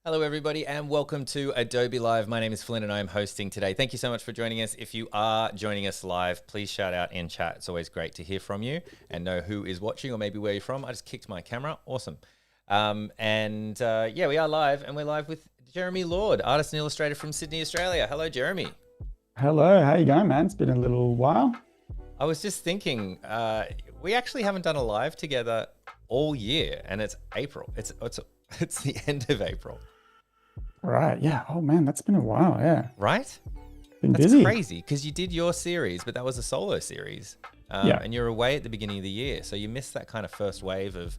Hello, everybody, and welcome to Adobe Live. My name is Flynn, and I am hosting today. Thank you so much for joining us. If you are joining us live, please shout out in chat. It's always great to hear from you and know who is watching or maybe where you're from. I just kicked my camera. Awesome. Yeah, we are live, and we're live with Jeremy Lord, artist and illustrator from Sydney, Australia. Hello, Jeremy. Hello, how you going, man? It's been a little while. I was just thinking, we actually haven't done a live together all year, and it's April. It's the end of April. Right, yeah. Oh man, that's been a while, yeah. Right? Been That's busy. crazy because you did your series, but that was a solo series. Yeah. And you're away at the beginning of the year. So you missed that kind of first wave of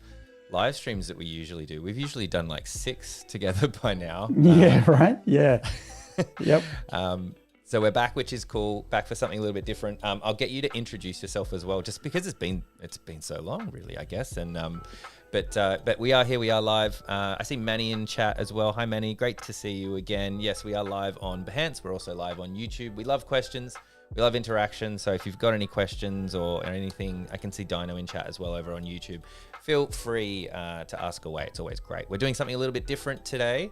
live streams that we usually do. We've usually done like 6 together by now. Yeah, right? Yeah. Yep. So we're back, which is cool. Back for something a little bit different. I'll get you to introduce yourself as well, just because it's been so long, really, I guess. And but we are here. We are live. I see Manny in chat as well. Hi, Manny. Great to see you again. Yes, we are live on Behance. We're also live on YouTube. We love questions. We love interaction. So if you've got any questions or anything, I can see Dino in chat as well over on YouTube. Feel free to ask away. It's always great. We're doing something a little bit different today,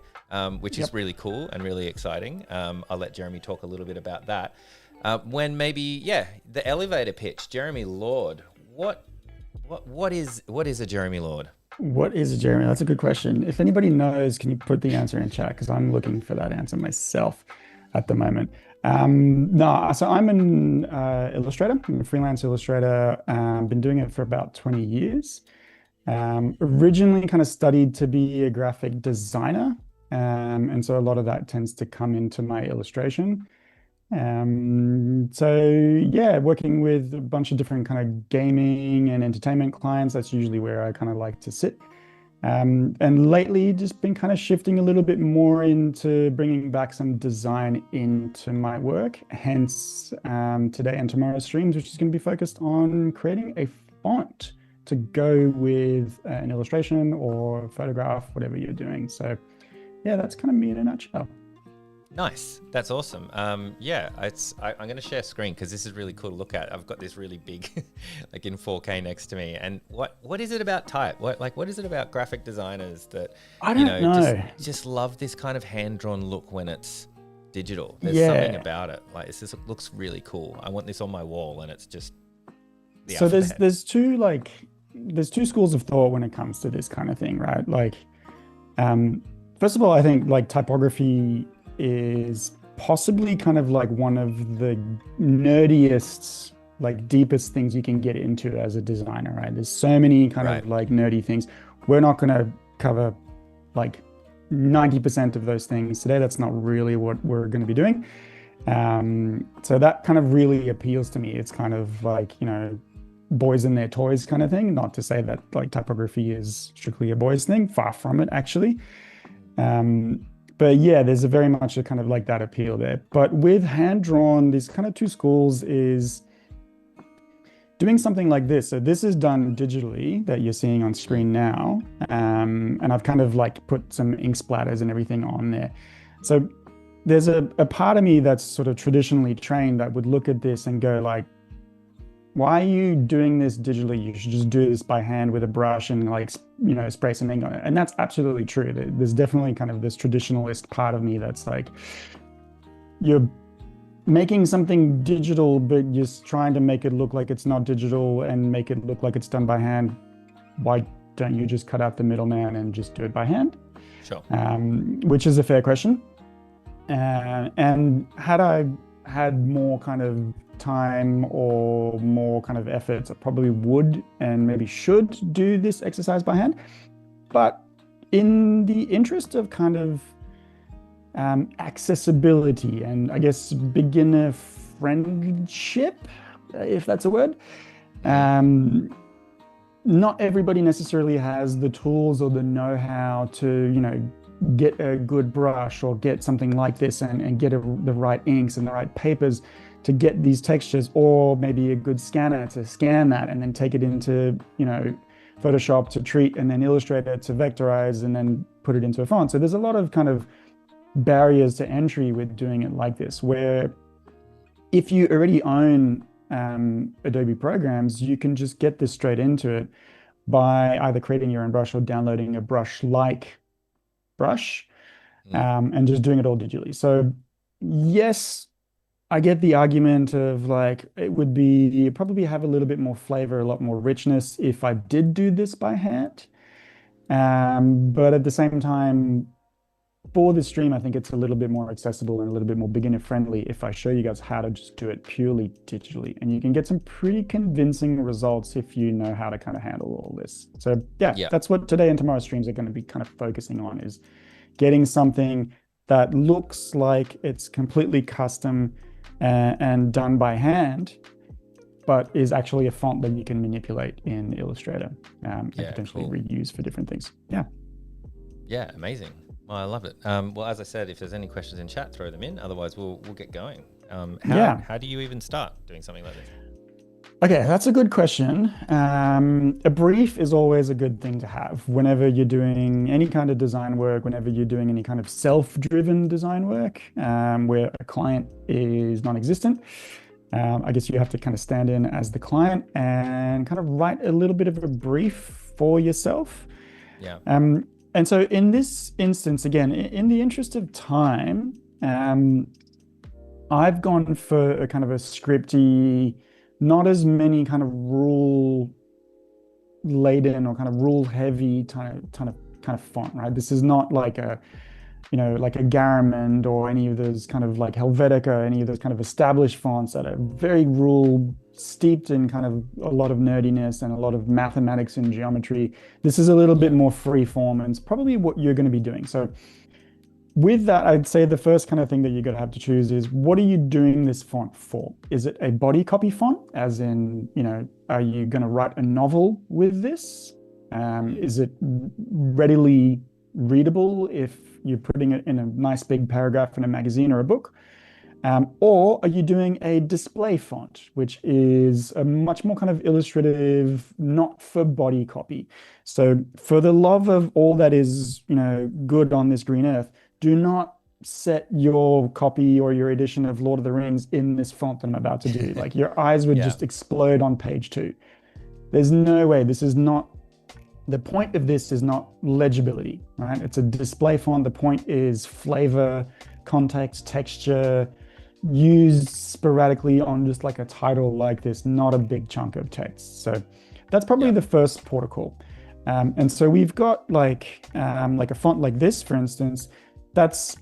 which is really cool and really exciting. I'll let Jeremy talk a little bit about that. When maybe, the elevator pitch. Jeremy Lord. What is a Jeremy Lord? What is a Jeremy? That's a good question. If anybody knows, can you put the answer in chat? Because I'm looking for that answer myself at the moment. No, so I'm an illustrator. I'm a freelance illustrator. Been doing it for about 20 years. Originally kind of studied to be a graphic designer. And so a lot of that tends to come into my illustration. So yeah, working with a bunch of different kind of gaming and entertainment clients, that's usually where I kind of like to sit. And lately just been kind of shifting a little bit more into bringing back some design into my work. Hence, today and tomorrow's streams, which is going to be focused on creating a font to go with an illustration or photograph, whatever you're doing. So yeah, that's kind of me in a nutshell. Nice. That's awesome. I'm going to share screen because this is really cool to look at. I've got this really big, like in 4K next to me. And what is it about type? What is it about graphic designers that, I don't know. just love this kind of hand-drawn look when it's digital? There's something Yeah. about it. Like it looks really cool. I want this on my wall, and it's just the So alphabet. there's two schools of thought when it comes to this kind of thing, right? Like, first of all, I think like typography is possibly kind of like one of the nerdiest, like deepest things you can get into as a designer, right? There's so many kind Right. of like nerdy things. We're not going to cover like 90% of those things today. That's not really what we're going to be doing. So that kind of really appeals to me. It's kind of like, boys and their toys kind of thing. Not to say that like typography is strictly a boys thing, far from it actually. But yeah, there's a very much a kind of like that appeal there. But with hand drawn, these kind of two schools is doing something like this. So this is done digitally that you're seeing on screen now. And I've kind of like put some ink splatters and everything on there. So there's a part of me that's sort of traditionally trained that would look at this and go like, why are you doing this digitally? You should just do this by hand with a brush and like, spray some ink on it. And that's absolutely true. There's definitely kind of this traditionalist part of me that's like, you're making something digital, but just trying to make it look like it's not digital and make it look like it's done by hand. Why don't you just cut out the middleman and just do it by hand? Sure. Which is a fair question. And had I had more kind of time or more kind of efforts, I probably would and maybe should do this exercise by hand. But in the interest of kind of accessibility and I guess beginner friendship, if that's a word, not everybody necessarily has the tools or the know-how to, get a good brush or get something like this and get the right inks and the right papers to get these textures, or maybe a good scanner to scan that and then take it into, Photoshop to treat, and then Illustrator to vectorize and then put it into a font. So there's a lot of kind of barriers to entry with doing it like this, where if you already own Adobe programs, you can just get this straight into it by either creating your own brush or downloading a brush-like brush. Mm. and just doing it all digitally. So yes, I get the argument of like it would be probably have a little bit more flavor, a lot more richness if I did do this by hand. But at the same time, for the stream, I think it's a little bit more accessible and a little bit more beginner friendly if I show you guys how to just do it purely digitally. And you can get some pretty convincing results if you know how to kind of handle all this. So yeah, Yeah. that's what today and tomorrow's streams are going to be kind of focusing on, is getting something that looks like it's completely custom and done by hand, but is actually a font that you can manipulate in Illustrator and potentially cool. reuse for different things. Yeah. Yeah, amazing. Well, I love it. Well, as I said, if there's any questions in chat, throw them in. Otherwise, we'll get going. How do you even start doing something like this? Okay, that's a good question. A brief is always a good thing to have whenever you're doing any kind of design work, whenever you're doing any kind of self-driven design work, where a client is non-existent. I guess you have to kind of stand in as the client and kind of write a little bit of a brief for yourself. Yeah. And so in this instance, again, in the interest of time, I've gone for a kind of a scripty, not as many kind of rule laden or kind of rule heavy kind of font, right? This is not like a, like a Garamond or any of those kind of like Helvetica, any of those kind of established fonts that are very rule steeped in kind of a lot of nerdiness and a lot of mathematics and geometry. This is a little bit more free form, and it's probably what you're going to be doing. So with that, I'd say the first kind of thing that you're going to have to choose is, what are you doing this font for? Is it a body copy font? As in, are you going to write a novel with this? Is it readily readable if you're putting it in a nice big paragraph in a magazine or a book? Or are you doing a display font, which is a much more kind of illustrative, not for body copy? So for the love of all that is, good on this green earth, do not set your copy or your edition of Lord of the Rings in this font that I'm about to do. Like, your eyes would just explode on page 2. There's no way. The point of this is not legibility, right? It's a display font. The point is flavor, context, texture, used sporadically on just like a title like this, not a big chunk of text. So that's probably the first port of call. And so we've got like a font like this, for instance, that's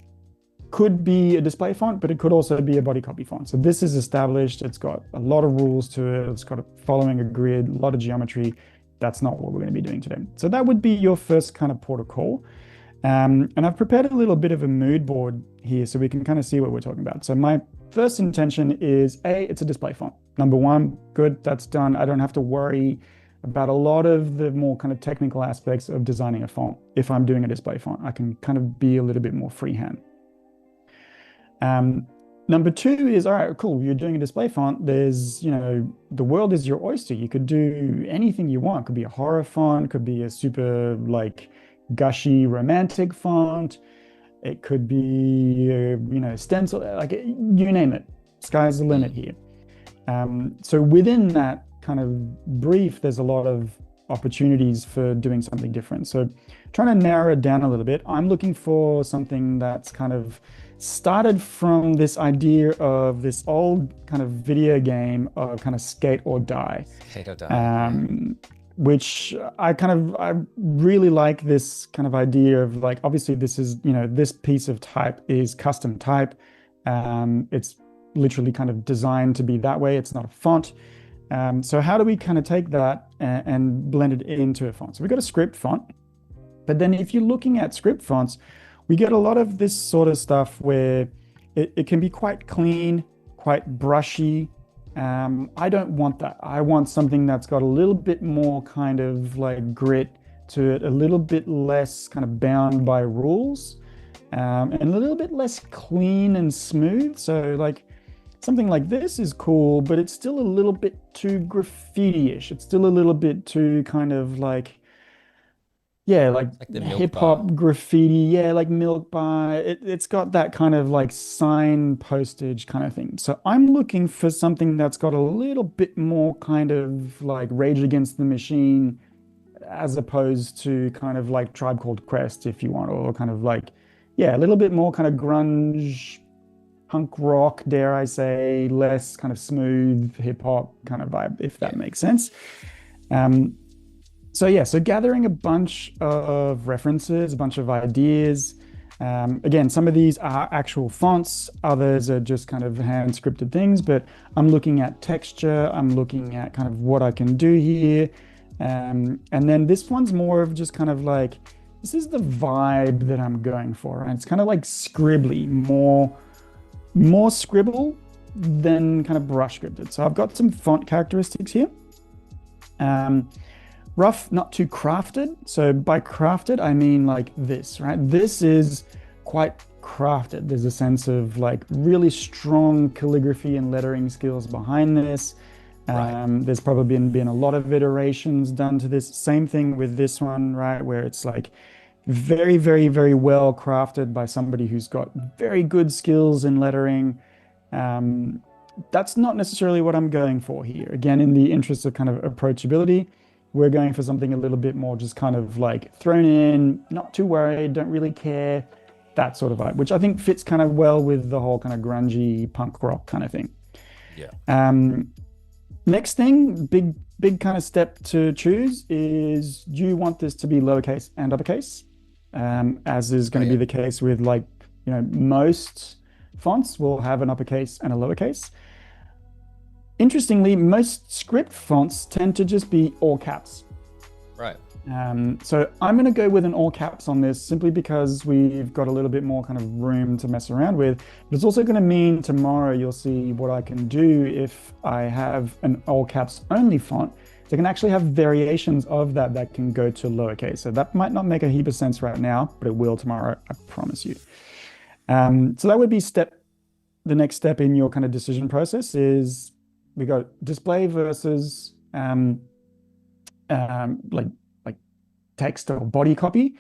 could be a display font, but it could also be a body copy font. So this is established. It's got a lot of rules to it. It's got following a grid, a lot of geometry. That's not what we're going to be doing today. So that would be your first kind of port of call. And I've prepared a little bit of a mood board here so we can kind of see what we're talking about. So my first intention is, it's a display font. Number one, good, that's done. I don't have to worry about a lot of the more kind of technical aspects of designing a font. If I'm doing a display font, I can kind of be a little bit more freehand. Number two is, all right, cool, you're doing a display font. There's, the world is your oyster. You could do anything you want. Could be a horror font, could be a super like gushy romantic font. It could be, stencil, like you name it. Sky's the limit here. So within that kind of brief, there's a lot of opportunities for doing something different. So trying to narrow it down a little bit, I'm looking for something that's kind of started from this idea of this old kind of video game of kind of skate or die. Skate or die. Which I really like this kind of idea of like, obviously this is, this piece of type is custom type. It's literally kind of designed to be that way. It's not a font. So how do we kind of take that and blend it into a font? So we've got a script font, but then if you're looking at script fonts, we get a lot of this sort of stuff where it can be quite clean, quite brushy. I don't want that. I want something that's got a little bit more kind of like grit to it, a little bit less kind of bound by rules, and a little bit less clean and smooth. So like something like this is cool, but it's still a little bit too graffiti-ish. It's still a little bit too kind of like, like the hip hop graffiti, like Milk Bar. It's got that kind of like sign postage kind of thing. So I'm looking for something that's got a little bit more kind of like Rage Against the Machine, as opposed to kind of like Tribe Called Quest, if you want, or kind of like, yeah, a little bit more kind of grunge, punk rock, dare I say, less kind of smooth hip hop kind of vibe, if that makes sense. So yeah, so gathering a bunch of references, a bunch of ideas. Again, some of these are actual fonts, others are just kind of hand scripted things, but I'm looking at texture, I'm looking at kind of what I can do here. And then this one's more of just kind of like, this is the vibe that I'm going for, right? It's kind of like scribbly, more scribble than kind of brush scripted. So I've got some font characteristics here. Rough, not too crafted. So by crafted, I mean like this, right? This is quite crafted. There's a sense of like really strong calligraphy and lettering skills behind this. There's probably been a lot of iterations done to this. Same thing with this one, right? Where it's like very, very, very well crafted by somebody who's got very good skills in lettering. That's not necessarily what I'm going for here. Again, in the interest of kind of approachability, we're going for something a little bit more just kind of like thrown in, not too worried, don't really care, that sort of vibe, which I think fits kind of well with the whole kind of grungy punk rock kind of thing. Yeah. Next thing, big kind of step to choose is, do you want this to be lowercase and uppercase? As is going to be the case with like, you know, most fonts will have an uppercase and a lowercase. Interestingly, most script fonts tend to just be all caps. Right. So I'm going to go with an all caps on this simply because we've got a little bit more kind of room to mess around with. But it's also going to mean tomorrow you'll see what I can do if I have an all caps only font. So I can actually have variations of that can go to lowercase. So that might not make a heap of sense right now, but it will tomorrow, I promise you. So that would be the next step in your kind of decision process is we got display versus like text or body copy.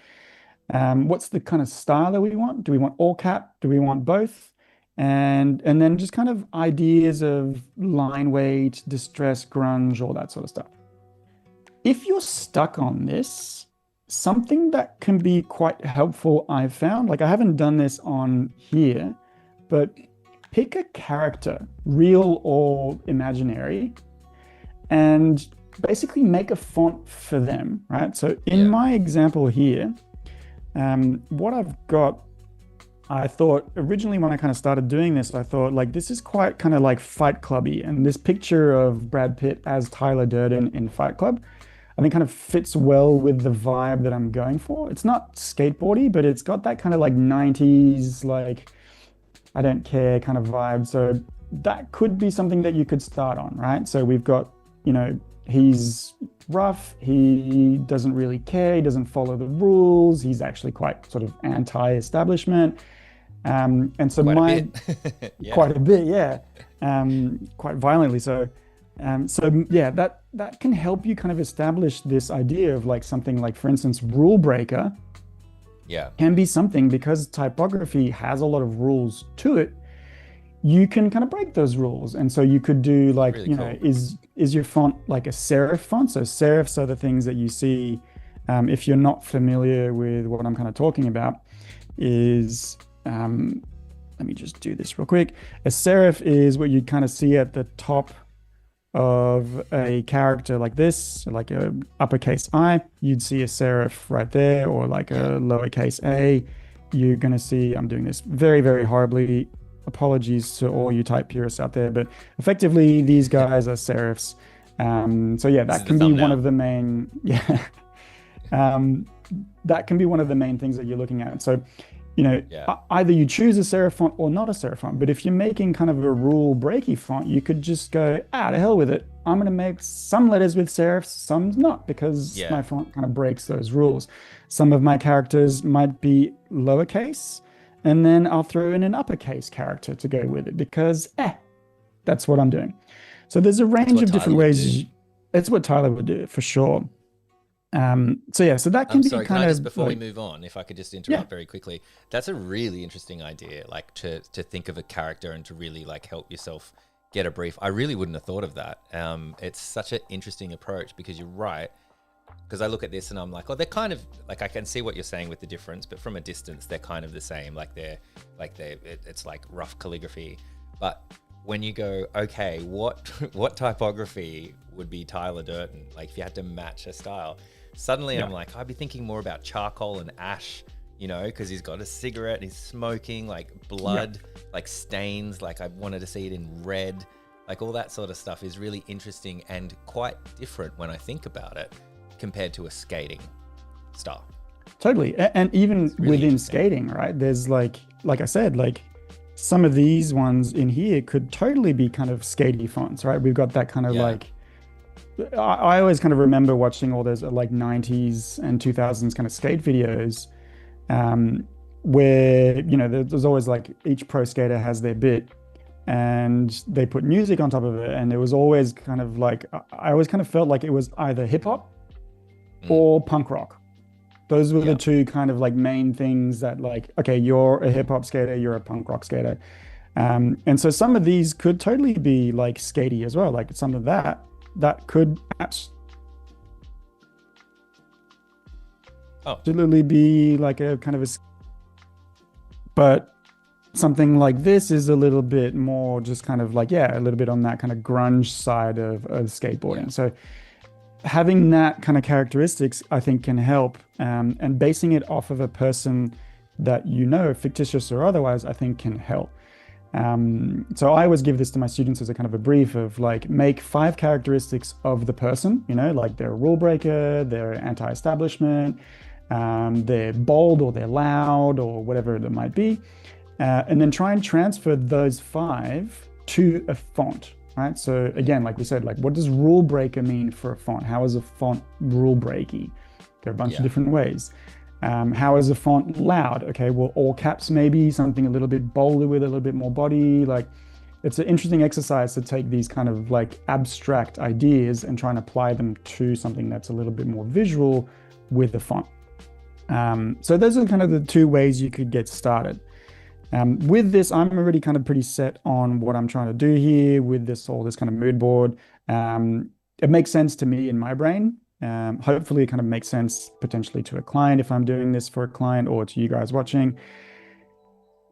What's the kind of style that we want? Do we want all cap? Do we want both? And then just kind of ideas of line weight, distress, grunge, all that sort of stuff. If you're stuck on this, something that can be quite helpful, I've found, like I haven't done this on here, but pick a character, real or imaginary, and basically make a font for them, right? So in my example here, what I've got, I thought originally when I kind of started doing this, I thought like, this is quite kind of like Fight Clubby. And this picture of Brad Pitt as Tyler Durden in Fight Club, I think kind of fits well with the vibe that I'm going for. It's not skateboardy, but it's got that kind of like 90s, like, I don't care kind of vibe. So that could be something that you could start on, right? So we've got, you know, he's rough, he doesn't really care, he doesn't follow the rules, he's actually quite sort of anti-establishment. And so quite a bit, yeah. Quite violently. So yeah, that can help you kind of establish this idea of like something like, for instance, rule breaker. Yeah. Can be something because typography has a lot of rules to it. You can kind of break those rules. And so you could do like, really know, is your font like a serif font? So serifs are the things that you see, if you're not familiar with what I'm kind of talking about, is, let me just do this real quick. A serif is what you kind of see at the top of a character like this, like a uppercase I, you'd see a serif right there, or like a lowercase a. You're going to see, I'm doing this very, very horribly. Apologies to all you type purists out there, but effectively these guys are serifs. So yeah, that can be one of the main, that can be one of the main things that you're looking at. So, you know, either you choose a serif font or not a serif font, but if you're making kind of a rule breaky font, you could just go, to hell with it. I'm going to make some letters with serifs, some not, because my font kind of breaks those rules. Some of my characters might be lowercase, and then I'll throw in an uppercase character to go with it because, that's what I'm doing. So there's a range of different ways. It's what Tyler would do for sure. So yeah, so that can be kind of, before we move on, if I could just interrupt very quickly, that's a really interesting idea, like to think of a character and to really like help yourself get a brief. I really wouldn't have thought of that. It's such an interesting approach because you're right. because I look at this and I'm like, oh, they're kind of like, I can see what you're saying with the difference, but from a distance, they're kind of the same. It's like rough calligraphy. But when you go, okay, what typography would be Tyler Durden? Like if you had to match a style, suddenly I'm like, I'd be thinking more about charcoal and ash, because he's got a cigarette and he's smoking, like blood, like stains, like I wanted to see it in red. Like all that sort of stuff is really interesting and quite different when I think about it compared to a skating style. Totally. And even Really within skating, right? There's like I said, like some of these ones in here could totally be kind of skatey fonts, right? We've got that kind of like, I always kind of remember watching all those like 90s and 2000s kind of skate videos, where, there's always like each pro skater has their bit and they put music on top of it. And it was always kind of like, I always kind of felt like it was either hip hop or punk rock. Those were the two kind of like main things that like, okay, you're a hip hop skater, you're a punk rock skater. And so some of these could totally be like skatey as well. Like some of that could absolutely be like a kind of but something like this is a little bit more just kind of like, a little bit on that kind of grunge side of skateboarding. So having that kind of characteristics, I think, can help, and basing it off of a person that fictitious or otherwise, I think can help. So I always give this to my students as a kind of a brief of like, make 5 characteristics of the person, like they're a rule breaker, they're anti-establishment, they're bold or they're loud or whatever it might be. And then try and transfer those 5 to a font. Right. So again, like we said, like what does rule breaker mean for a font? How is a font rule breaky? There are a bunch of different ways. How is a font loud? Okay, well, all caps maybe, something a little bit bolder with a little bit more body. Like it's an interesting exercise to take these kind of like abstract ideas and try and apply them to something that's a little bit more visual with the font. So those are kind of the 2 ways you could get started. With this, I'm already kind of pretty set on what I'm trying to do here with this kind of mood board. It makes sense to me in my brain. Hopefully it kind of makes sense potentially to a client if I'm doing this for a client, or to you guys watching.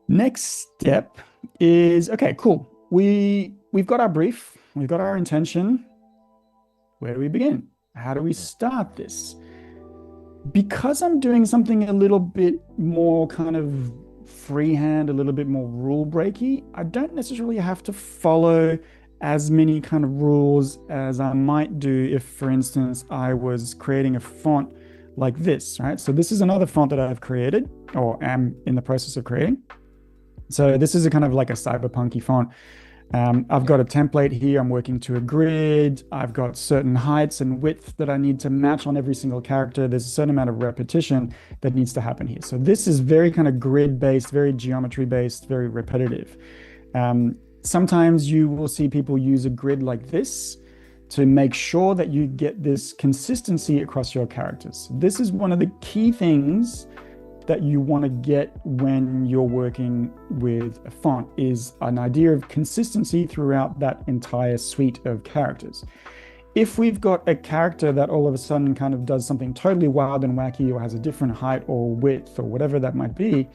Next step is, okay, cool. We've got our brief, we've got our intention. Where do we begin? How do we start this? Because I'm doing something a little bit more kind of freehand, a little bit more rule breaky, I don't necessarily have to follow as many kind of rules as I might do if, for instance, I was creating a font like this, right? So this is another font that I've created or am in the process of creating. So this is a kind of like a cyberpunky font. I've got a template here. I'm working to a grid. I've got certain heights and width that I need to match on every single character. There's a certain amount of repetition that needs to happen here. So this is very kind of grid-based, very geometry-based, very repetitive. Sometimes you will see people use a grid like this to make sure that you get this consistency across your characters. This is one of the key things that you want to get when you're working with a font, is an idea of consistency throughout that entire suite of characters. If we've got a character that all of a sudden kind of does something totally wild and wacky, or has a different height or width or whatever that might be,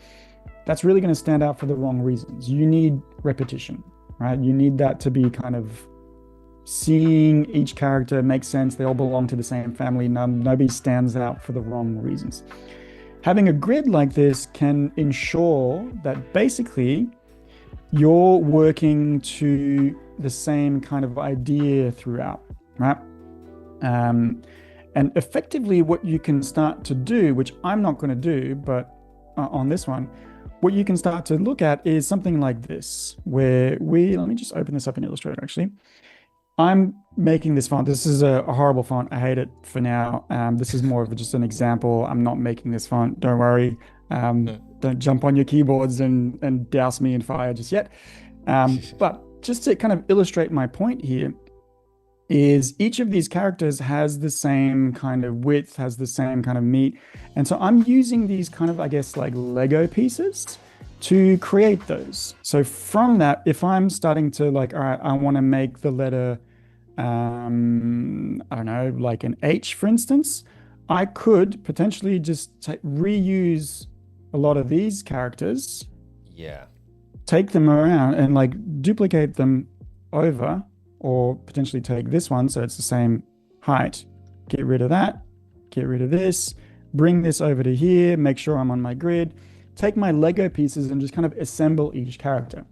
that's really going to stand out for the wrong reasons. You need repetition, right? You need that to be kind of seeing each character make sense. They all belong to the same family. Nobody stands out for the wrong reasons. Having a grid like this can ensure that basically you're working to the same kind of idea throughout, right? And effectively what you can start to do, which I'm not going to do, but on this one, what you can start to look at is something like this, where let me just open this up in Illustrator actually. I'm making this font. This is a horrible font. I hate it for now. This is more of just an example. I'm not making this font. Don't worry. Don't jump on your keyboards and douse me in fire just yet. But just to kind of illustrate my point here, is each of these characters has the same kind of width, has the same kind of meat. And so I'm using these kind of, I guess, like Lego pieces to create those. So from that, if I'm starting to like, all right, I want to make the letter, I don't know, like an H, for instance, I could potentially just reuse a lot of these characters, Yeah. take them around and like duplicate them over, or potentially take this one so it's the same height, get rid of that, get rid of this, bring this over to here, make sure I'm on my grid, take my Lego pieces and just kind of assemble each character.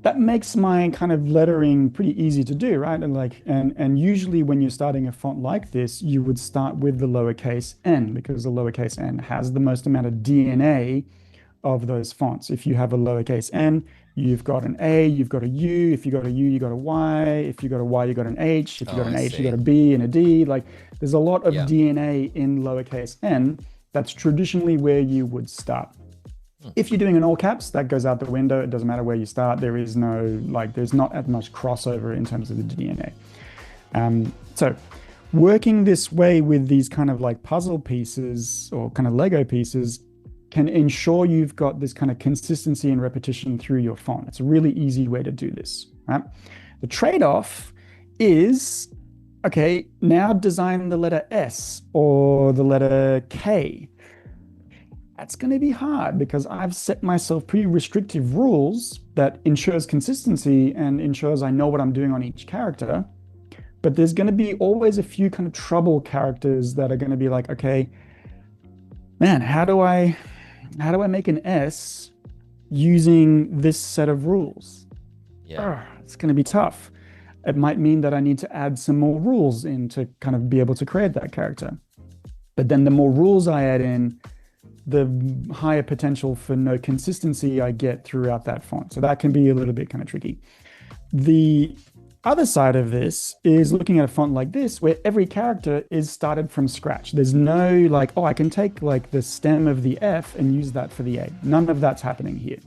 That makes my kind of lettering pretty easy to do, right? And usually when you're starting a font like this, you would start with the lowercase n, because the lowercase n has the most amount of DNA of those fonts. If you have a lowercase n, you've got an A, you've got a U. If you got a U, you got a Y. If you got a Y, you got an H. If you Oh, got an I H, you got see. a B and a D. Like there's a lot of Yeah. DNA in lowercase n. That's traditionally where you would start. Hmm. If you're doing an all caps, that goes out the window. It doesn't matter where you start. There is no, like, there's not as much crossover in terms of the DNA. So working this way with these kind of like puzzle pieces or kind of Lego pieces can ensure you've got this kind of consistency and repetition through your font. It's a really easy way to do this, right? The trade-off is, okay, now design the letter S or the letter K. That's going to be hard because I've set myself pretty restrictive rules that ensures consistency and ensures I know what I'm doing on each character. But there's going to be always a few kind of trouble characters that are going to be like, okay, man, how do I make an S using this set of rules? Yeah. It's going to be tough. It might mean that I need to add some more rules in to kind of be able to create that character. But then the more rules I add in, the higher potential for no consistency I get throughout that font. So that can be a little bit kind of tricky. The other side of this is looking at a font like this, where every character is started from scratch. There's no like, oh, I can take like the stem of the F and use that for the A. None of that's happening here.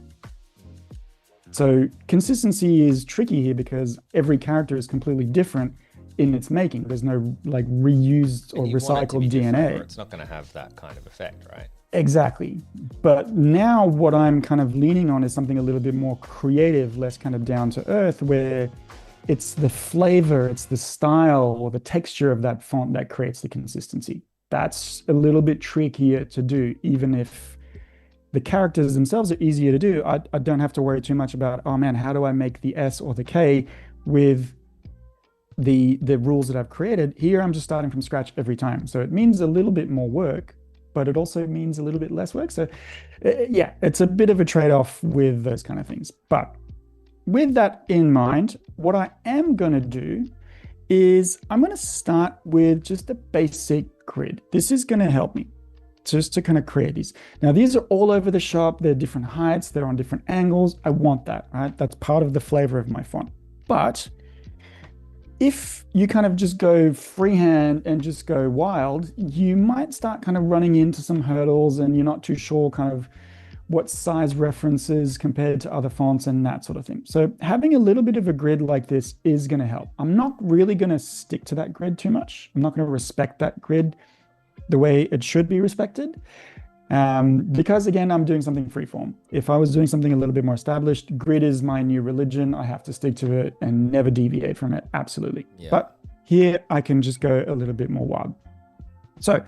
So consistency is tricky here because every character is completely different in its making. There's no like reused or recycled DNA. Or it's not going to have that kind of effect, right? Exactly. But now what I'm kind of leaning on is something a little bit more creative, less kind of down to earth, where it's the flavor, it's the style or the texture of that font that creates the consistency. That's a little bit trickier to do, even if the characters themselves are easier to do. I don't have to worry too much about, oh man, how do I make the S or the K with the rules that I've created? Here, I'm just starting from scratch every time. So it means a little bit more work, but it also means a little bit less work. So yeah, it's a bit of a trade-off with those kind of things. But with that in mind, what I am going to do is I'm going to start with just a basic grid. This is going to help me just to kind of create these. Now, these are all over the shop. They're different heights. They're on different angles. I want that, right? That's part of the flavor of my font. But if you kind of just go freehand and just go wild, you might start kind of running into some hurdles and you're not too sure kind of what size references compared to other fonts and that sort of thing. So having a little bit of a grid like this is going to help. I'm not really going to stick to that grid too much. I'm not going to respect that grid the way it should be respected. Because again, I'm doing something freeform. If I was doing something a little bit more established, grid is my new religion. I have to stick to it and never deviate from it. Absolutely. Yeah. But here I can just go a little bit more wild. So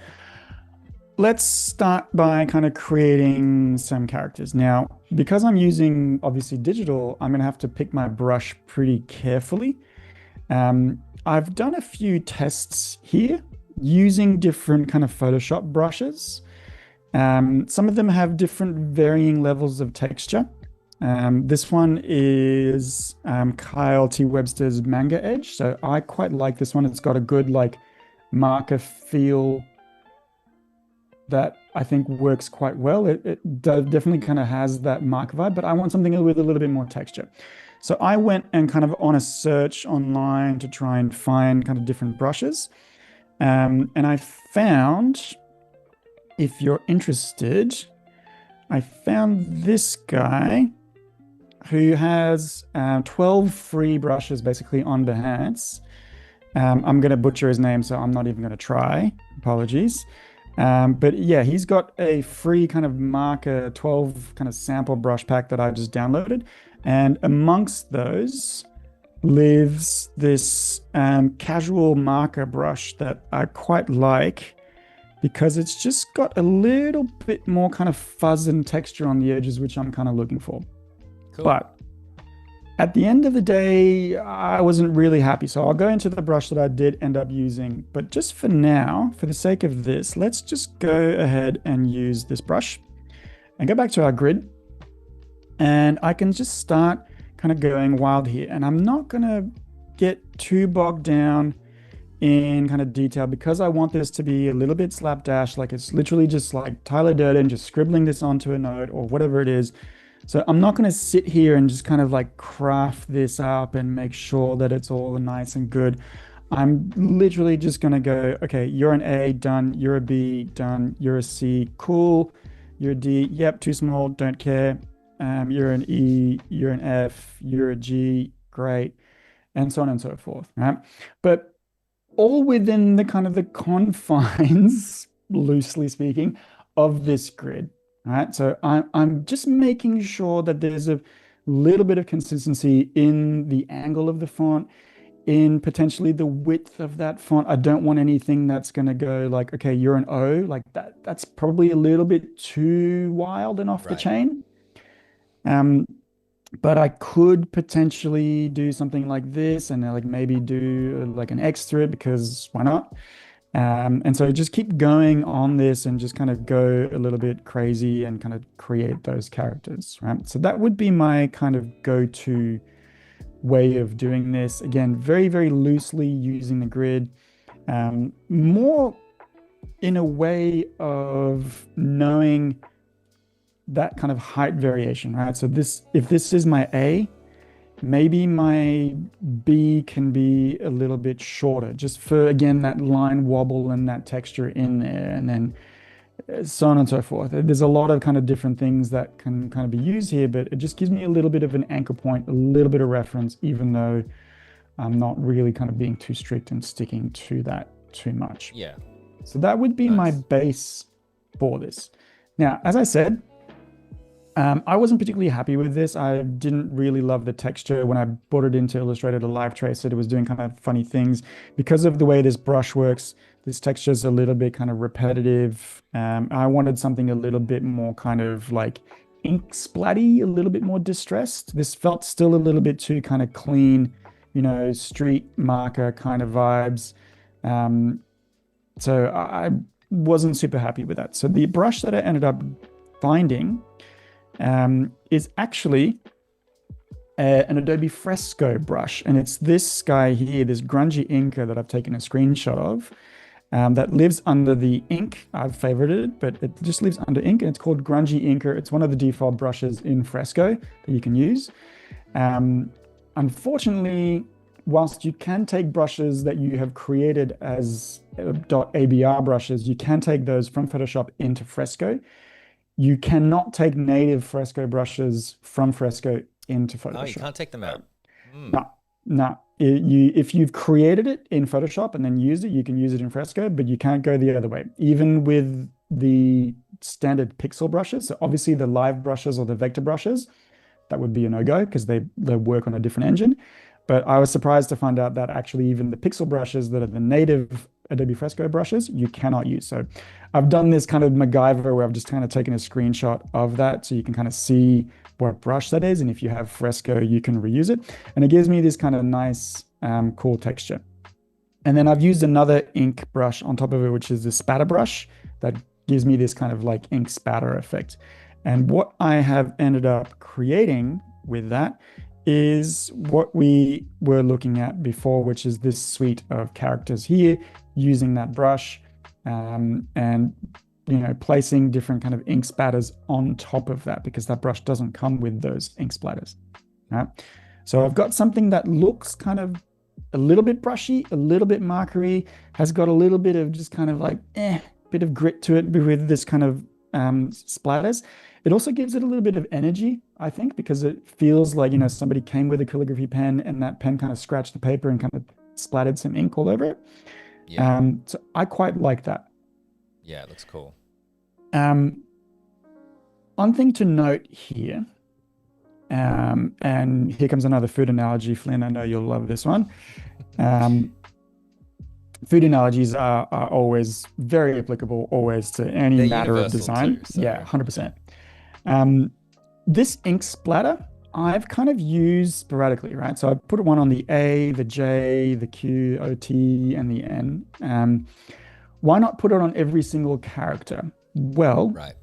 let's start by kind of creating some characters. Now, because I'm using obviously digital, I'm going to have to pick my brush pretty carefully. I've done a few tests here using different kind of Photoshop brushes. Some of them have different varying levels of texture. This one is Kyle T. Webster's Manga Edge. So I quite like this one. It's got a good like marker feel that I think works quite well. It definitely kind of has that marker vibe, but I want something with a little bit more texture. So I went and kind of on a search online to try and find kind of different brushes. And I found, if you're interested, I found this guy who has 12 free brushes basically on Behance. I'm going to butcher his name, so I'm not even going to try. Apologies. But yeah, he's got a free kind of marker 12 kind of sample brush pack that I just downloaded. And amongst those lives this casual marker brush that I quite like. because it's just got a little bit more kind of fuzz and texture on the edges, which I'm kind of looking for. Cool. But at the end of the day, I wasn't really happy. So I'll go into the brush that I did end up using. But just for now, for the sake of this, let's just go ahead and use this brush and go back to our grid. And I can just start kind of going wild here. And I'm not going to get too bogged down in kind of detail because I want this to be a little bit slapdash. Like it's literally just like Tyler Durden just scribbling this onto a note or whatever it is. So I'm not going to sit here and just kind of like craft this up and make sure that it's all nice and good. I'm literally just going to go, okay, you're an A, done. You're a B, done. You're a C, cool. You're a D, yep, too small, don't care. You're an E, you're an F, you're a G, great, and so on and so forth, right? But all within the kind of the confines, loosely speaking, of this grid. Right, so I'm just making sure that there's a little bit of consistency in the angle of the font, in potentially the width of that font. I don't want anything that's going to go like, okay, you're an O, like that. That's probably a little bit too wild and off the chain. But I could potentially do something like this and like maybe do like an X through it because why not? And so just keep going on this and just kind of go a little bit crazy and kind of create those characters, right? So that would be my kind of go-to way of doing this. Again, very, very loosely using the grid, more in a way of knowing that kind of height variation, right? So this, if this is my A, maybe my B can be a little bit shorter, just for, again, that line wobble and that texture in there, and then so on and so forth. There's a lot of kind of different things that can kind of be used here, but it just gives me a little bit of an anchor point, a little bit of reference, even though I'm not really kind of being too strict and sticking to that too much. Yeah. So that would be my base for this. Now, as I said, I wasn't particularly happy with this. I didn't really love the texture. When I brought it into Illustrator to live trace it, it was doing kind of funny things. Because of the way this brush works, this texture is a little bit kind of repetitive. I wanted something a little bit more kind of like ink splatty, a little bit more distressed. This felt still a little bit too kind of clean, you know, street marker kind of vibes. So I wasn't super happy with that. So the brush that I ended up finding is actually an Adobe Fresco brush. And it's this guy here, this grungy inker that I've taken a screenshot of, that lives under the ink. I've favorited it, but it just lives under ink, and it's called Grungy Inker. It's one of the default brushes in Fresco that you can use. Unfortunately, whilst you can take brushes that you have created as .abr brushes, you can take those from Photoshop into Fresco. You cannot take native Fresco brushes from Fresco into Photoshop. Oh, you can't take them out. No. If you've created it in Photoshop and then used it, you can use it in Fresco, but you can't go the other way. Even with the standard pixel brushes, so obviously the live brushes or the vector brushes, that would be a no-go because they work on a different engine. But I was surprised to find out that actually even the pixel brushes that are the native Adobe Fresco brushes, you cannot use. So I've done this kind of MacGyver where I've just kind of taken a screenshot of that so you can kind of see what brush that is. And if you have Fresco, you can reuse it. And it gives me this kind of nice, cool texture. And then I've used another ink brush on top of it, which is the spatter brush that gives me this kind of like ink spatter effect. And what I have ended up creating with that is what we were looking at before, which is this suite of characters here using that brush, and you know, placing different kind of ink spatters on top of that because that brush doesn't come with those ink splatters. Right? So I've got something that looks kind of a little bit brushy, a little bit markery, has got a little bit of just kind of like bit of grit to it with this kind of splatters. It also gives it a little bit of energy, I think, because it feels like, you know, somebody came with a calligraphy pen and that pen kind of scratched the paper and kind of splattered some ink all over it. Yeah. So I quite like that. Yeah, it looks cool. One thing to note here, and here comes another food analogy, Flynn. I know you'll love this one. Food analogies are always very applicable, always to any They're matter of universal too. design. So Yeah, yeah. 100%. Um, this ink splatter, I've kind of used sporadically, right? So I put one on the A, the J, the Q, O, T, and the N. Why not put it on every single character? Well, Right.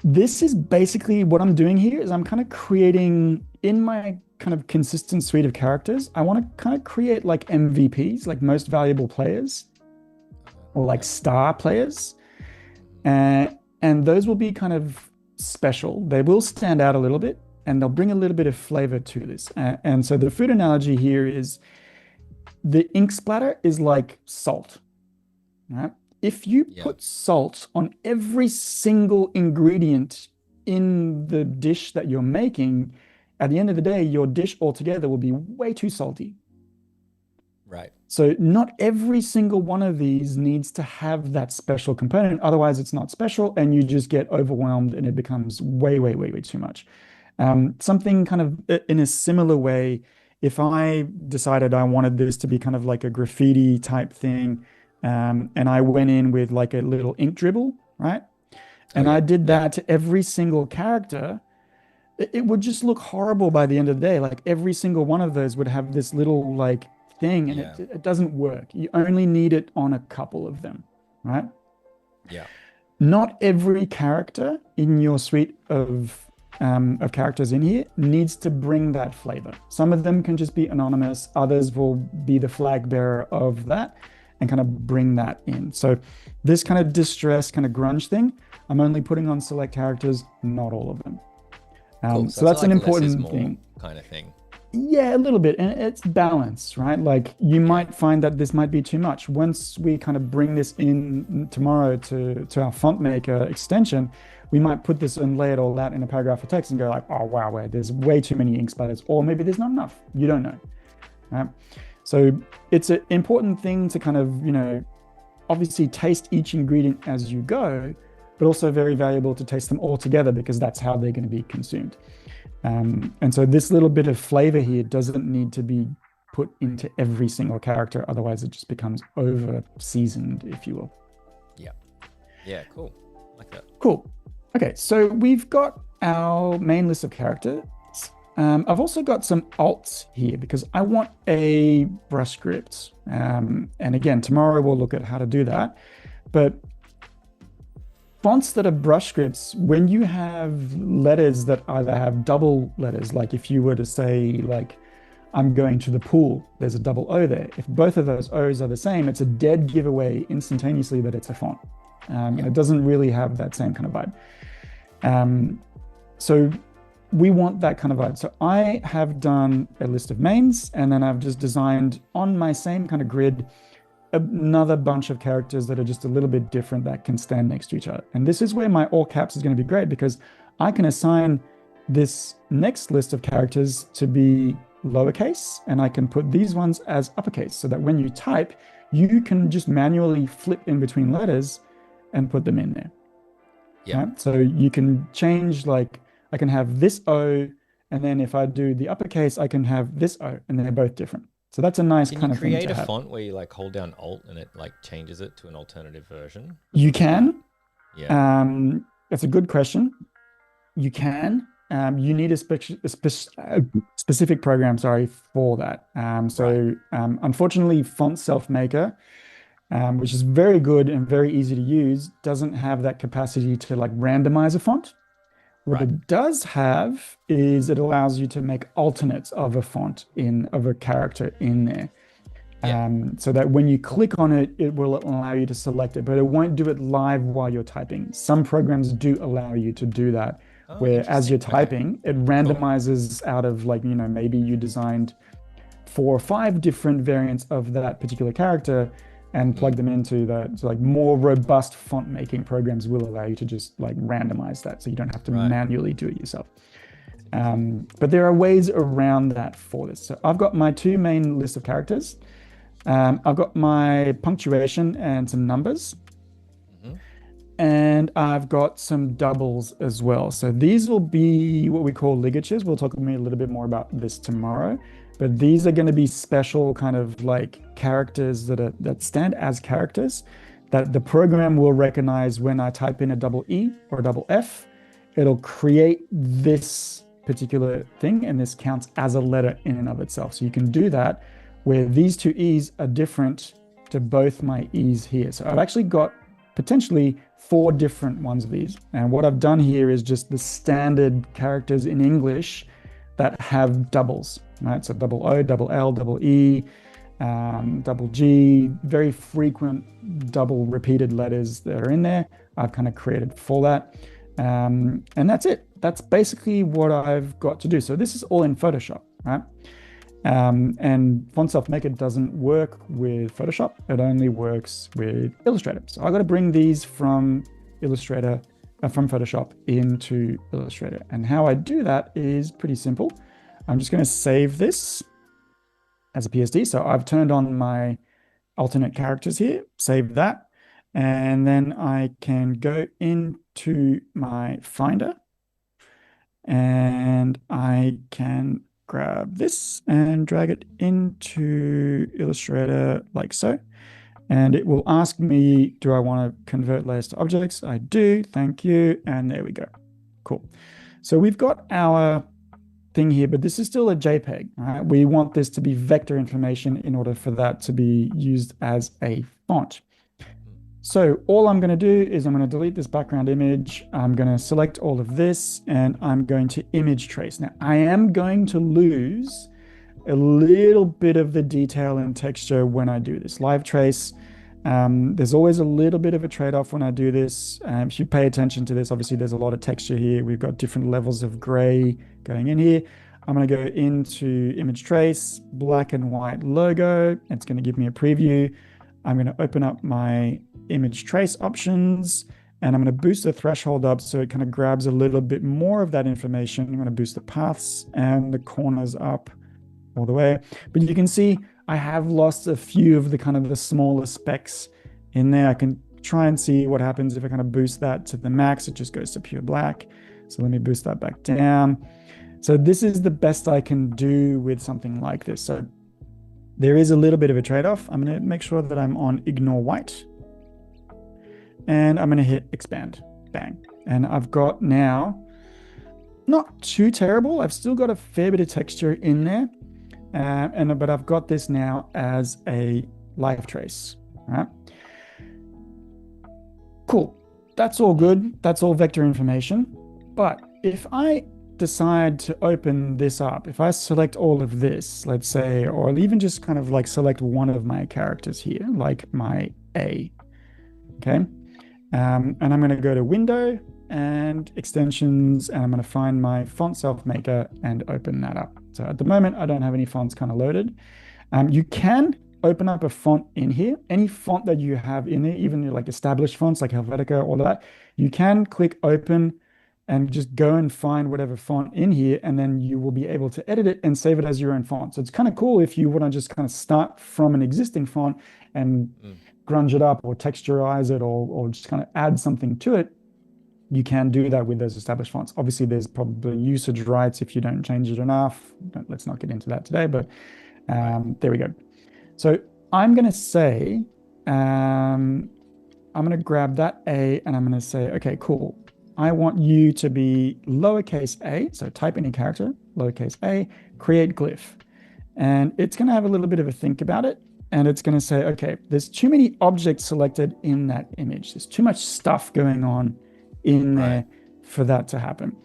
this is basically what I'm doing here is I'm kind of creating in my kind of consistent suite of characters. I want to kind of create like MVPs, like most valuable players, or like Yep. star players. Mhm. And those will be kind of special. They will stand out a little bit and they'll bring a little bit of flavor to this. And so the food analogy here is the ink splatter is like salt, right? If you Yep. put salt on every single ingredient in the dish that you're making, at the end of the day, your dish altogether will be way too salty. Right. So not every single one of these needs to have that special component. Otherwise, it's not special and you just get overwhelmed and it becomes way, way, way, way too much. Something kind of in a similar way, if I decided I wanted this to be kind of like a graffiti type thing, and I went in with like a little ink dribble, right? Oh And I yeah. did Yep. that to every single character, it would just look horrible by the end of the day. Like every single one of those would have this little like thing, and Yeah. it doesn't work. You only need it on a couple of them, right? Yeah. Not every character in your suite of characters in here needs to bring that flavor. Some of them can just be anonymous. Others will be the flag bearer of that and kind of bring that in. So this kind of distress, kind of grunge thing, I'm only putting on select characters, not all of them. Cool. So So it's that's an like less is important more thing. kind of thing. Yeah, a little bit. And it's balance, right? Like you Yeah. might find that this might be too much. Once we kind of bring this in tomorrow to our font maker extension, we might put this and lay it all out in a paragraph of text and go like, oh wow, wait, there's way too many ink splatters, or maybe there's not enough. You don't know. Right? So it's an important thing to kind of, obviously taste each ingredient as you go, but also very valuable to taste them all together because that's how they're going to be consumed. And so this little bit of flavor here doesn't need to be put into every single character. Otherwise, it just becomes over seasoned, if you will. Yeah. Yeah. Cool. Like that. Cool. Okay, so we've got our main list of characters. I've also got some alts here because I want a brush script. And again, tomorrow we'll look at how to do that. But fonts that are brush scripts, when you have letters that either have double letters, like if you were to say, like, I'm going to the pool, there's a double O there. If both of those O's are the same, it's a dead giveaway instantaneously that it's a font. And it doesn't really have that same kind of vibe. So we want that kind of vibe. So I have done a list of mains, and then I've just designed on my same kind of grid another bunch of characters that are just a little bit different that can stand next to each other. And this is where my all caps is going to be great because I can assign this next list of characters to be lowercase, and I can put these ones as uppercase so that when you type, you can just manually flip in between letters and put them in there. Yeah. Right? So you can change, like, I can have this O, and then if I do the uppercase, I can have this O, and they're both different. So that's a nice Can you kind of thing create to a have. font where you like hold down Alt and it like changes it to an alternative version? You can. Yeah. That's a good question. You can. You need a specific program, sorry, for that. Right. Unfortunately, Font Self Maker, which is very good and very easy to use, doesn't have that capacity to like randomize a font. What Right. it does have is it allows you to make alternates of a font of a character in there. Yeah. So that when you click on it, it will allow you to select it, but it won't do it live while you're typing. Some programs do allow you to do that, Oh, where as you're interesting. Okay. typing, it Cool. randomizes out of like, maybe you designed 4 or 5 different variants of that particular character and plug them into that. So like more robust font making programs will allow you to just like randomize that so you don't have to Right. manually do it yourself. But there are ways around that for this. So I've got my 2 main lists of characters. I've got my punctuation and some numbers. Mhm. And I've got some doubles as well. So these will be what we call ligatures. We'll talk a little bit more about this tomorrow. but these are going to be special kind of like characters that stand as characters that the program will recognize when I type in a double E or a double F. It'll create this particular thing, and this counts as a letter in and of itself. So you can do that where these two E's are different to both my E's here. So I've actually got potentially 4 different ones of these. And what I've done here is just the standard characters in English that have doubles, right? So double O, double L, double E, double G, very frequent double repeated letters that are in there. I've kind of created for that. And that's it. That's basically what I've got to do. So this is all in Photoshop, right? And Font Self Maker doesn't work with Photoshop. It only works with Illustrator. So I got to bring these from Illustrator, from Photoshop into Illustrator. And how I do that is pretty simple. I'm just going to save this as a PSD. So I've turned on my alternate characters here, save that. And then I can go into my Finder and I can grab this and drag it into Illustrator like so. And it will ask me, do I want to convert layers to objects? I do, thank you. And there we go. Cool. So we've got our thing here, but this is still a JPEG, right? We want this to be vector information in order for that to be used as a font. So all I'm going to do is I'm going to delete this background image. I'm going to select all of this and I'm going to image trace. Now I am going to lose a little bit of the detail and texture when I do this. Live trace, there's always a little bit of a trade-off when I do this. If you pay attention to this, obviously there's a lot of texture here. We've got different levels of gray going in here. I'm going to go into image trace, black and white logo. It's going to give me a preview. I'm going to open up my image trace options and I'm going to boost the threshold up so it kind of grabs a little bit more of that information. I'm going to boost the paths and the corners up all the way. But you can see I have lost a few of the kind of the smaller specks in there. I can try and see what happens if I kind of boost that to the max. It just goes to pure black. So let me boost that back down. So this is the best I can do with something like this. So there is a little bit of a trade-off. I'm going to make sure that I'm on ignore white. And I'm going to hit expand. Bang. And I've got now, not too terrible. I've still got a fair bit of texture in there. But I've got this now as a live trace. Right? Cool. That's all good. That's all vector information. But if I decide to open this up, if I select all of this, let's say, or even just kind of like select one of my characters here, like my A, okay? And I'm going to go to Window and Extensions, and I'm going to find my Font Self Maker and open that up. So at the moment, I don't have any fonts kind of loaded. You can open up a font in here. Any font that you have in there, even like established fonts like Helvetica, all of that, you can click Open and just go and find whatever font in here, and then you will be able to edit it and save it as your own font. So it's kind of cool if you want to just kind of start from an existing font and grunge it up or texturize it or just kind of add something to it. You can do that with those established fonts. Obviously, there's probably usage rights if you don't change it enough. Let's not get into that today, but there we go. So I'm going to say, I'm going to grab that A and I'm going to say, okay, cool. I want you to be lowercase a, so type any character, lowercase a, create glyph. And it's going to have a little bit of a think about it. And it's going to say, okay, there's too many objects selected in that image. There's too much stuff going on in there for that to happen.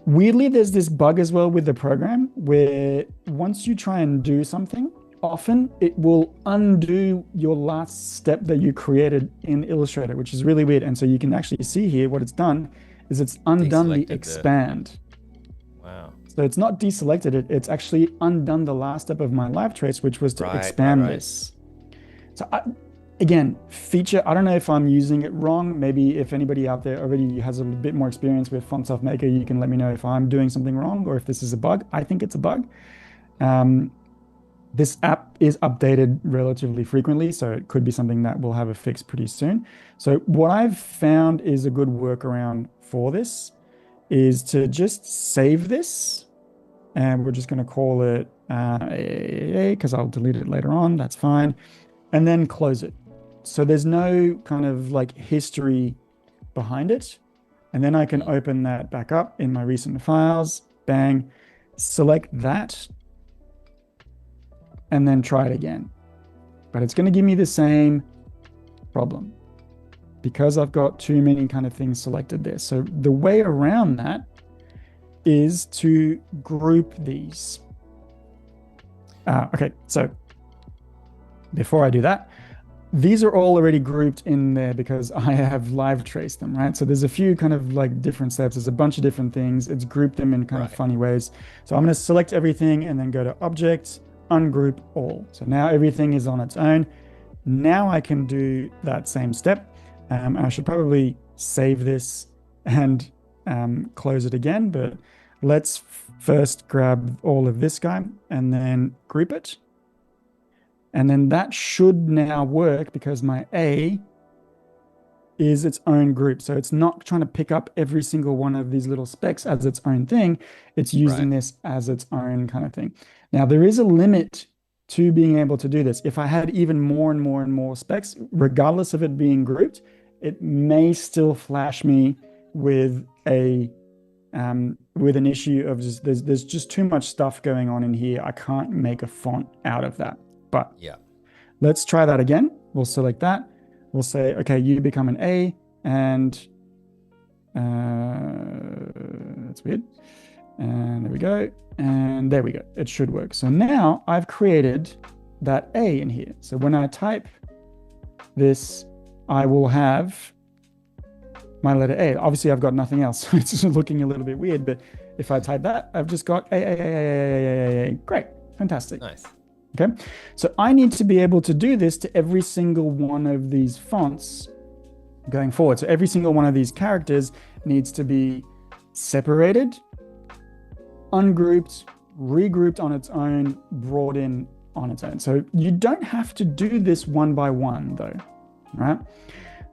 Weirdly, there's this bug as well with the program where once you try and do something, often it will undo your last step that you created in Illustrator, which is really weird. And so you can actually see here what it's done is it's undone the expand. Wow. So it's not deselected it, it's actually undone the last step of my live trace, which was to expand this. So again, feature, I don't know if I'm using it wrong. Maybe if anybody out there already has a bit more experience with Font Self Maker, you can let me know if I'm doing something wrong or if this is a bug. I think it's a bug. This app is updated relatively frequently, so it could be something that will have a fix pretty soon. So what I've found is a good workaround for this is to just save this, and we're just going to call it because I'll delete it later on. That's fine. And then close it. So there's no kind of like history behind it. And then I can open that back up in my recent files. Bang. Select that. And then try it again. But it's going to give me the same problem because I've got too many kind of things selected there. So the way around that is to group these. Okay, so before I do that, these are all already grouped in there because I have live traced them, right? So there's a few kind of like different steps. There's a bunch of different things. It's grouped them in kind of funny ways. So I'm going to select everything and then go to Object, Ungroup All. So now everything is on its own. Now I can do that same step. I should probably save this and close it again, but let's first grab all of this guy and then group it. And then that should now work because my A is its own group. So it's not trying to pick up every single one of these little specks as its own thing. It's using this as its own kind of thing. Now, there is a limit to being able to do this. If I had even more and more and more specs, regardless of it being grouped, it may still flash me with a with an issue of just there's just too much stuff going on in here. I can't make a font out of that. But let's try that again. We'll select that. We'll say, okay, you become an A, and that's weird. And there we go. And there we go. It should work. So now I've created that A in here. So when I type this, I will have my letter A. Obviously, I've got nothing else. It's just looking a little bit weird. But if I type that, I've just got A. Great. Fantastic. Nice. Okay, so I need to be able to do this to every single one of these fonts going forward. So every single one of these characters needs to be separated, ungrouped, regrouped on its own, brought in on its own. So you don't have to do this one by one though, right?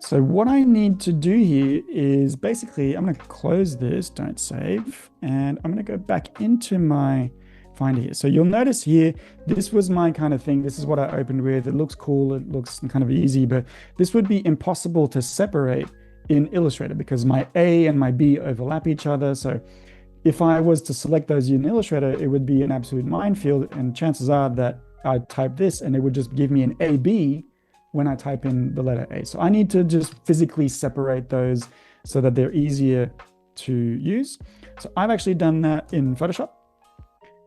So what I need to do here is basically, I'm going to close this, don't save, and I'm going to go back into my Finder here. So you'll notice here, this was my kind of thing. This is what I opened with. It looks cool. It looks kind of easy, but this would be impossible to separate in Illustrator because my A and my B overlap each other. So if I was to select those in Illustrator, it would be an absolute minefield. And chances are that I'd type this and it would just give me an AB when I type in the letter A. So I need to just physically separate those so that they're easier to use. So I've actually done that in Photoshop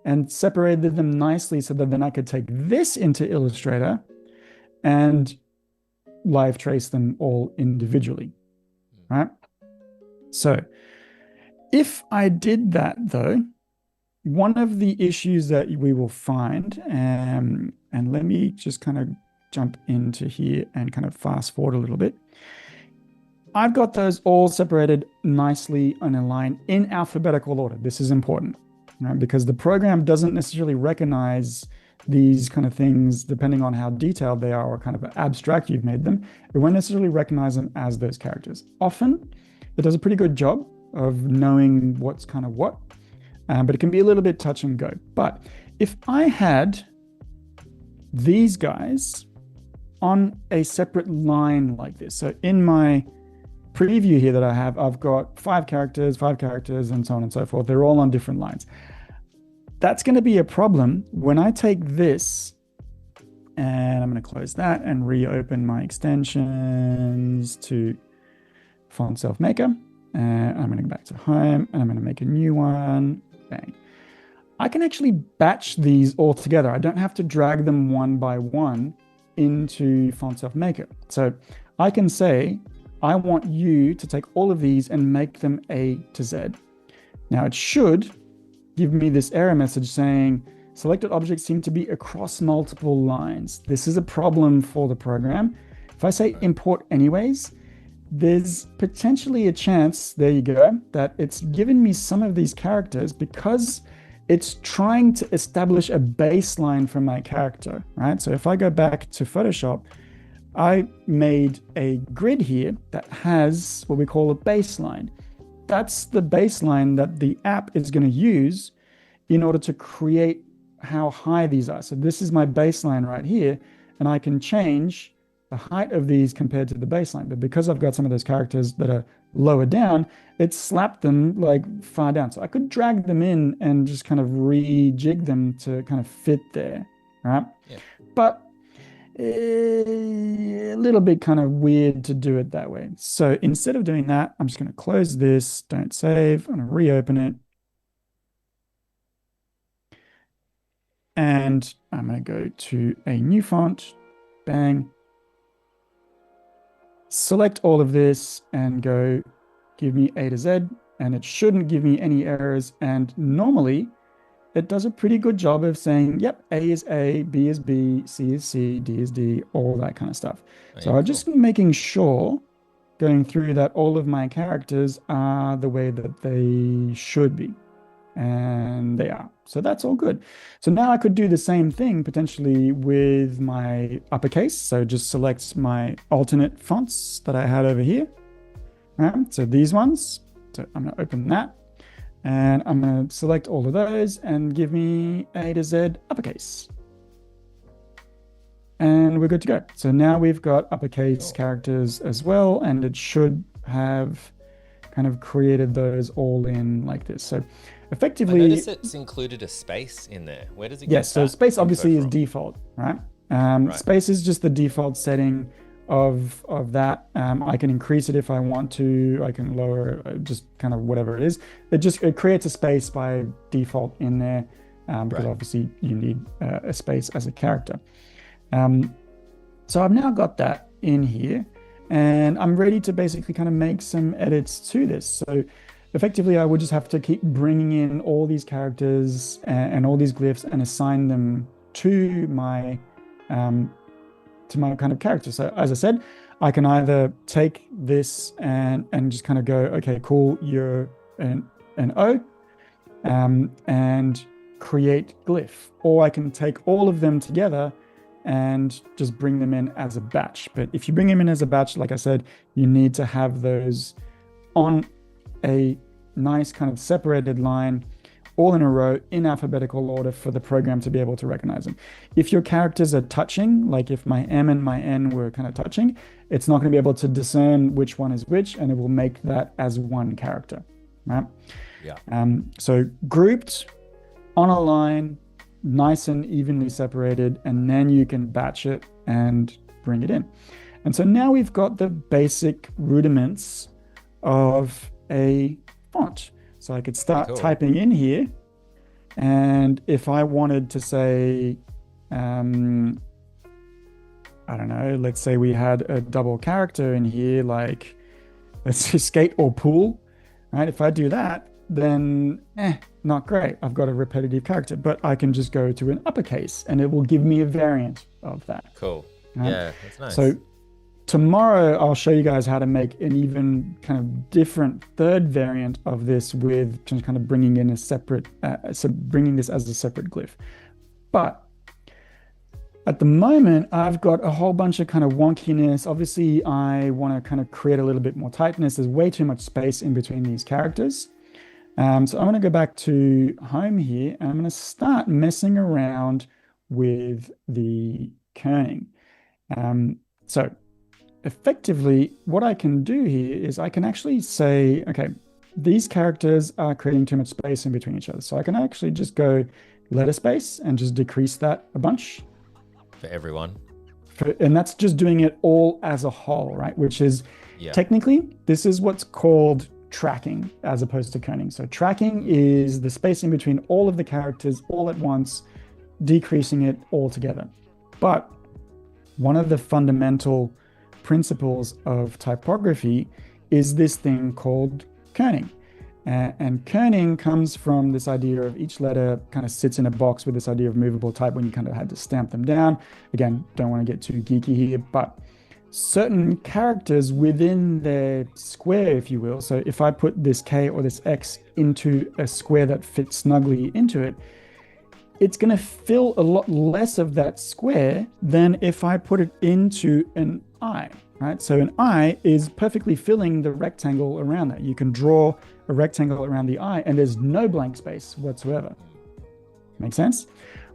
and separated them nicely so that then I could take this into Illustrator and live trace them all individually, right? So if I did that though, one of the issues that we will find, and let me just kind of jump into here and kind of fast forward a little bit. I've got those all separated nicely on a line in alphabetical order. This is important. Right? Because the program doesn't necessarily recognize these kind of things depending on how detailed they are or kind of abstract you've made them. It won't necessarily recognize them as those characters. Often, it does a pretty good job of knowing what's kind of what, but it can be a little bit touch and go. But if I had these guys on a separate line like this, so in my preview here that I have, I've got five characters, and so on and so forth. They're all on different lines. That's going to be a problem when I take this and I'm going to close that and reopen my extensions to Font Self Maker. And I'm going to go back to Home and I'm going to make a new one. Bang. I can actually batch these all together. I don't have to drag them one by one into Font Self Maker. So I can say, I want you to take all of these and make them A to Z. Now it should give me this error message saying, selected objects seem to be across multiple lines. This is a problem for the program. If I say import anyways, there's potentially a chance, there you go, that it's given me some of these characters because it's trying to establish a baseline for my character, right? So if I go back to Photoshop, I made a grid here that has what we call a baseline. That's the baseline that the app is going to use in order to create how high these are. So this is my baseline right here, and I can change the height of these compared to the baseline. But because I've got some of those characters that are lower down, it slapped them like far down. So I could drag them in and just kind of rejig them to kind of fit there, right? Yeah. But a little bit kind of weird to do it that way. So instead of doing that, I'm just going to close this, don't save, I'm going to reopen it. And I'm going to go to a new font, bang, select all of this and go give me A to Z, and it shouldn't give me any errors. And normally it does a pretty good job of saying, yep, A is A, B is B, C is C, D is D, all that kind of stuff. So I'm just making sure, going through, that all of my characters are the way that they should be. And they are. So that's all good. So now I could do the same thing potentially with my uppercase. So just select my alternate fonts that I had over here. Right? So these ones. So I'm going to open that. And I'm going to select all of those and give me A to Z uppercase. And we're good to go. So now we've got uppercase characters as well, and it should have kind of created those all in like this. So effectively, I notice it's included a space in there. Where does it get yes, so space obviously is default, right? Space is just the default setting of that. I can increase it if I want to. I can lower just kind of whatever it is. It creates a space by default in there because obviously you need a space as a character. So I've now got that in here, and I'm ready to basically kind of make some edits to this. So effectively, I would just have to keep bringing in all these characters and all these glyphs and assign them to my kind of character. So as I said, I can either take this and just kind of go, okay, cool, you're an O, and create glyph. Or I can take all of them together and just bring them in as a batch. But if you bring them in as a batch, like I said, you need to have those on a nice kind of separated line, all in a row in alphabetical order for the program to be able to recognize them. If your characters are touching, like if my M and my N were kind of touching, it's not going to be able to discern which one is which, and it will make that as one character, right? Yeah. So grouped on a line, nice and evenly separated, and then you can batch it and bring it in. And so now we've got the basic rudiments of a font. So I could start typing in here, and if I wanted to say, I don't know, let's say we had a double character in here, like let's say skate or pool, right? If I do that, then not great. I've got a repetitive character, but I can just go to an uppercase and it will give me a variant of that. Cool. Right? Yeah, that's nice. So tomorrow I'll show you guys how to make an even kind of different third variant of this with just kind of bringing in a separate, bringing this as a separate glyph. But at the moment, I've got a whole bunch of kind of wonkiness. Obviously, I want to kind of create a little bit more tightness. There's way too much space in between these characters. So I'm going to go back to home here, and I'm going to start messing around with the kerning. So effectively, what I can do here is I can actually say, okay, these characters are creating too much space in between each other. So I can actually just go letter space and just decrease that a bunch. For everyone. And that's just doing it all as a whole, right? Which is technically, this is what's called tracking as opposed to kerning. So tracking is the space in between all of the characters all at once, decreasing it all together. But one of the fundamental principles of typography is this thing called kerning. And kerning comes from this idea of each letter kind of sits in a box with this idea of movable type when you kind of had to stamp them down. Again, don't want to get too geeky here, but certain characters within their square, if you will. So if I put this K or this X into a square that fits snugly into it, it's going to fill a lot less of that square than if I put it into an I, right? So an I is perfectly filling the rectangle around that. You can draw a rectangle around the I and there's no blank space whatsoever. Make sense?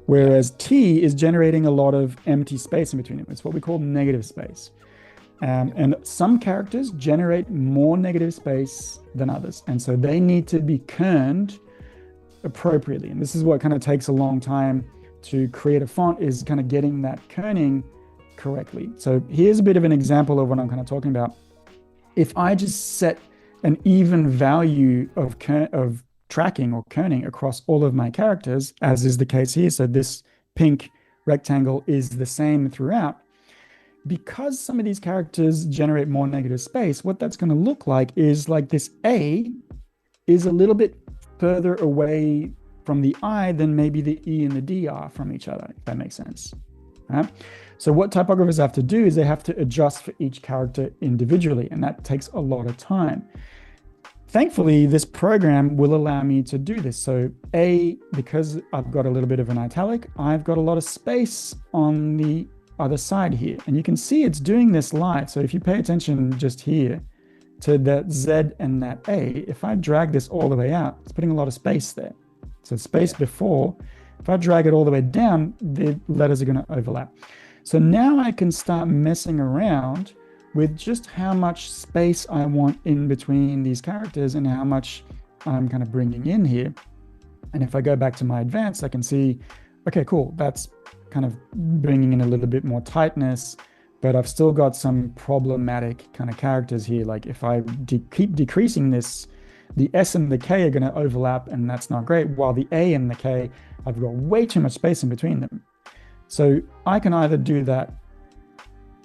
Yeah. whereas T is generating a lot of empty space in between them. It's what we call negative space. Yep. And some characters generate more negative space than others. And so they need to be kerned appropriately. And this is what kind of takes a long time to create a font, is kind of getting that kerning correctly. So here's a bit of an example of what I'm kind of talking about. If I just set an even value of tracking or kerning across all of my characters, as is the case here, so this pink rectangle is the same throughout, because some of these characters generate more negative space, what that's going to look like is like this A is a little bit further away from the I than maybe the E and the D are from each other, if that makes sense. Right? So what typographers have to do is they have to adjust for each character individually, and that takes a lot of time. Thankfully, this program will allow me to do this. So A, because I've got a little bit of an italic, I've got a lot of space on the other side here. And you can see it's doing this live. So if you pay attention just here to that Z and that A, if I drag this all the way out, it's putting a lot of space there. So space before, if I drag it all the way down, the letters are going to overlap. So now I can start messing around with just how much space I want in between these characters and how much I'm kind of bringing in here. And if I go back to my advanced, I can see, okay, cool, that's kind of bringing in a little bit more tightness, but I've still got some problematic kind of characters here. Like if I keep decreasing this, the S and the K are going to overlap, and that's not great, while the A and the K, I've got way too much space in between them. So I can either do that,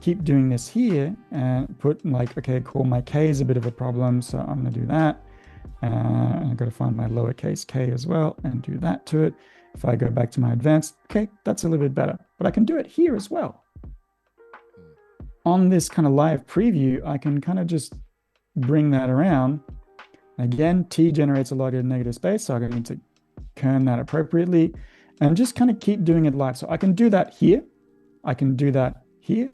keep doing this here and put like, okay, cool, my K is a bit of a problem, so I'm going to do that. I've got to find my lowercase k as well and do that to it. If I go back to my advanced, okay, that's a little bit better, but I can do it here as well. On this kind of live preview, I can kind of just bring that around. Again, T generates a lot of negative space, so I'm going to kern that appropriately and just kind of keep doing it live. So I can do that here, I can do that here,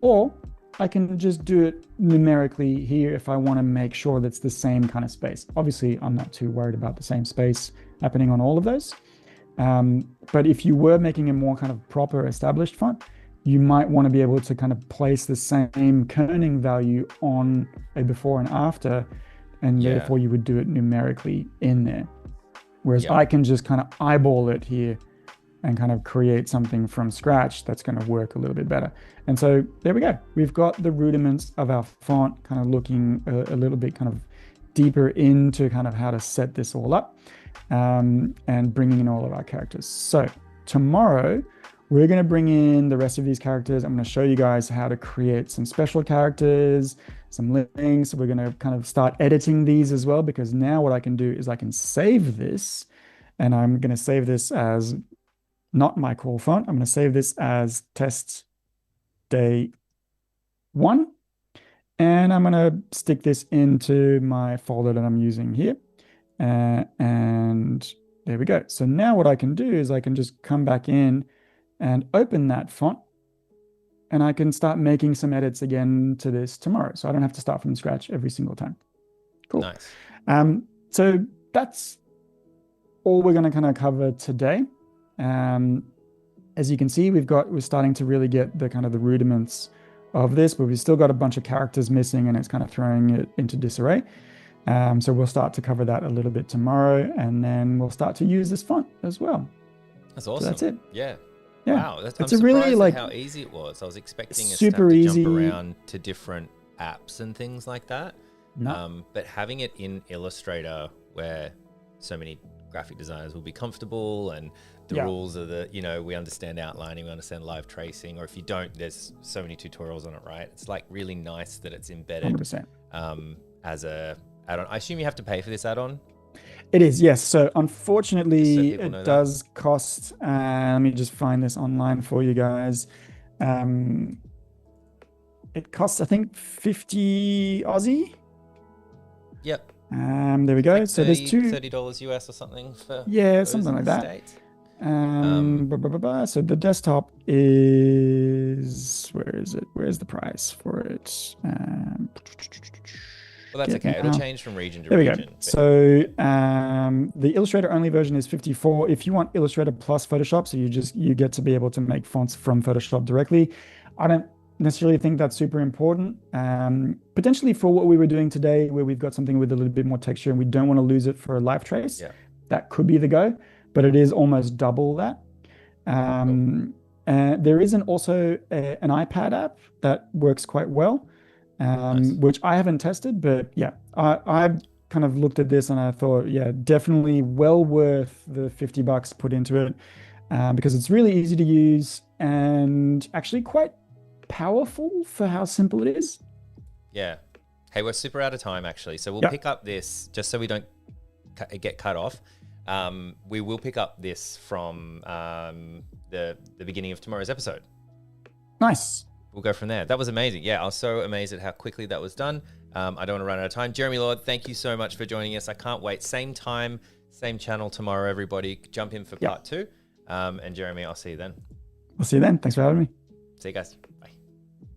or I can just do it numerically here if I want to make sure that's the same kind of space. Obviously, I'm not too worried about the same space happening on all of those. But if you were making a more kind of proper established font, you might want to be able to kind of place the same kerning value on a before and after, and therefore you would do it numerically in there. Whereas I can just kind of eyeball it here and kind of create something from scratch that's going to work a little bit better. And so there we go. We've got the rudiments of our font, kind of looking a little bit kind of deeper into kind of how to set this all up, and bringing in all of our characters. So tomorrow, we're going to bring in the rest of these characters. I'm going to show you guys how to create some special characters, some links. We're going to kind of start editing these as well, because now what I can do is I can save this, and I'm going to save this as not my core font. I'm going to save this as test day 1. And I'm going to stick this into my folder that I'm using here. And there we go. So now what I can do is I can just come back in and open that font, and I can start making some edits again to this tomorrow. So I don't have to start from scratch every single time. Cool. Nice. So that's all we're going to kind of cover today. As you can see, we're starting to really get the kind of the rudiments of this, but we've still got a bunch of characters missing, and it's kind of throwing it into disarray. So we'll start to cover that a little bit tomorrow, and then we'll start to use this font as well. That's awesome. So that's it. Yeah. Yeah. Wow. I'm it's surprised really at how easy it was. I was expecting us to have super to easy. jump around to different apps and things like that. No. But having it in Illustrator, where so many graphic designers will be comfortable, and the rules are we understand outlining, we understand live tracing, or if you don't, there's so many tutorials on it, right? It's like really nice that it's embedded 100%. As a add-on. I assume you have to pay for this add-on? It is, yes. So unfortunately, so it does cost. Let me just find this online for you guys. It costs, I think, 50 Aussie. Yep. There we go. Like so there's $30 US or something for something like that. States. So the desktop is, where is it? Where's the price for it? Well, that's okay. It'll change from region to There we go. region. So the Illustrator only version is 54. If you want Illustrator plus Photoshop, so you get to be able to make fonts from Photoshop directly. I don't necessarily think that's super important. Potentially for what we were doing today, where we've got something with a little bit more texture and we don't want to lose it for a live trace, that could be the go, but it is almost double that. There is also an iPad app that works quite well, which I haven't tested, but yeah, I've kind of looked at this and I thought, yeah, definitely well worth the $50 put into it, because it's really easy to use and actually quite powerful for how simple it is. Yeah. Hey, we're super out of time actually, so we'll pick up this just so we don't get cut off. We will pick up this from the beginning of tomorrow's episode. Nice. We'll go from there. That was amazing. Yeah, I was so amazed at how quickly that was done. I don't want to run out of time. Jeremy Lord, thank you so much for joining us. I can't wait. Same time, same channel tomorrow, everybody. Jump in for part 2. And Jeremy, I'll see you then. I'll see you then. Thanks for having me. See you guys.